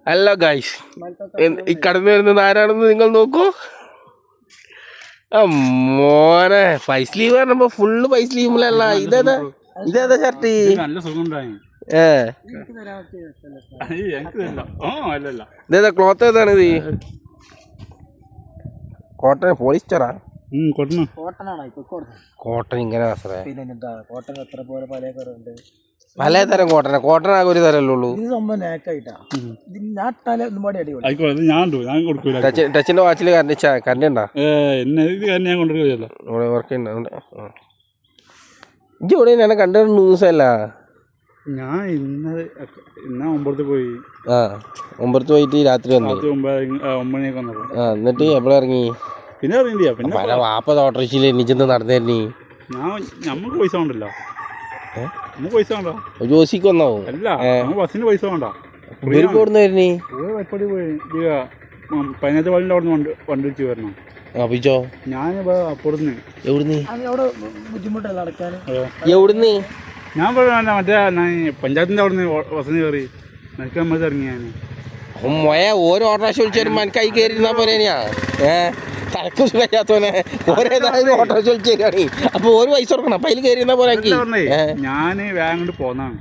Hello guys, ഈ കടന്നു വരുന്നത് ആരാണെന്ന് നിങ്ങൾ നോക്കൂ. മോനെ പൈസ ലീവ് പറഞ്ഞപ്പോ ഫുള്ള് പൈസ ലീവിലല്ല. ഇതേതാ ഷർട്ട്? ഇതേതാ ക്ലോത്ത്? ഏതാണ് ഇത്? കോട്ടൺ പോളിസ്റ്ററാ? കോട്ടൺ ഇങ്ങനെ പലതരം കോട്ടന. കോട്ടൺ ആകെ ഒരു തരല്ലേ ഉള്ളൂ. ടച്ചിന്റെ വാച്ചില് കറണ്ട് ഉണ്ടോ? ഇവിടെ ഞാൻ കണ്ട ന്യൂസല്ല. ഞാൻ ഇന്ന് ഒമ്പത് പോയി. ഒമ്പത് പോയിട്ട് രാത്രി വന്നു. എന്നിട്ട് എപ്പോഴും ഇറങ്ങി? പിന്നെ ഇറങ്ങില്ല. പിന്നെ പല വാപ്പ ഓട്ടോറിക്ഷയിൽ എനിച്ചെന്ന് നടന്നു തരണി. ഞമ്മക്ക് പൈസ വേണ്ടല്ലോ. നമുക്ക് പൈസ വേണ്ട. ജോസിക്ക് വന്നോ? അല്ല, ബസ്സിന് പൈസ വേണ്ട. വരുന്നേ പതിനഞ്ച് പാലിന്റെ അവിടെ നിന്ന് വണ്ടി വെച്ച് വരണം. അപ്പിച്ചോ ഞാൻ അപ്പുറന്ന്. എവിടുന്ന്? ബുദ്ധിമുട്ടല്ല നടക്കാൻ. എവിടുന്ന്? ഞാൻ മറ്റേ പഞ്ചായത്തിന്റെ അവിടെ നിന്ന് ബസ്സിന് കയറി എനിക്ക് നമ്മൾ ഇറങ്ങി. ഞാൻ ഓരോ ഓട്ടോറിക്ഷ വിളിച്ചു വരുമ്പോ എനിക്ക് കൈ കയറിയിരുന്നാ പോലെയാ. തലക്ക് കഴിയാത്തവനെ ഓരേതായാലും ഓട്ടോറിക്ഷ വിളിച്ചു തരികയാണ്. അപ്പൊ ഒരു പൈസ കൊടുക്കണം. അപ്പൊ അതിൽ കയറിയിരുന്നാ പോലെ. ഞാൻ വേഗം പോന്നാണ്.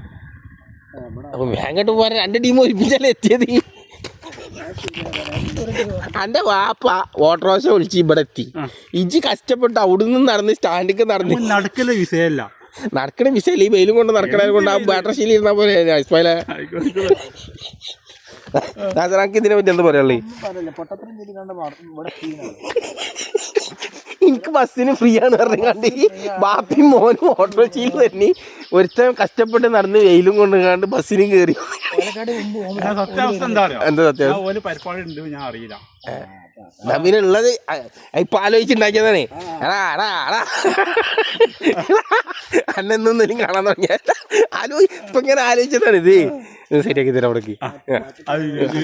അപ്പൊ വേഗം പോരാ. 2 ടീം ഒരുമിച്ചല്ലേ എത്തിയത്. എന്റെ വാപ്പ ഓട്ടോറിക്ഷ വിളിച്ച് ഇവിടെ എത്തി. ഇഞ്ചി കഷ്ടപ്പെട്ട് അവിടുന്ന് നടന്ന് സ്റ്റാൻഡിക്ക് നടന്ന് നടക്കല വിഷയല്ല. നടക്കണ വിഷയല്ല. ഈ വെയിലും കൊണ്ട് നടക്കണ കൊണ്ട് ആ ബാറ്ററി ശീലം ഇരുന്നാ പോലെ. നമുക്ക് ഇതിനെ പറ്റി എന്താ പറയാ? എനിക്ക് ബസ്സിന് ഫ്രീ ആണ് പറഞ്ഞാണ്ട് ബാപ്പി മോനും ഓട്ടോറിക്ഷയിൽ തന്നെ ഒരുത്തൻ കഷ്ടപ്പെട്ട് നടന്ന് വെയിലും കൊണ്ട് കണ്ട് ബസ്സിനും കയറി. സത്യാവസ്ഥ എന്താ പരിപാടി ഞാൻ അറിയില്ല. പിന്നെ ഉള്ളത് ഇപ്പൊ ആലോചിച്ചുണ്ടാക്കിയതാണേ. അന്നൊന്നും കാണാൻ തുടങ്ങിയ ഇപ്പൊ ഇങ്ങനെ ആലോചിച്ചതാണ്. ഇത് ശരിയാക്കി തരാം അവിടേക്ക്.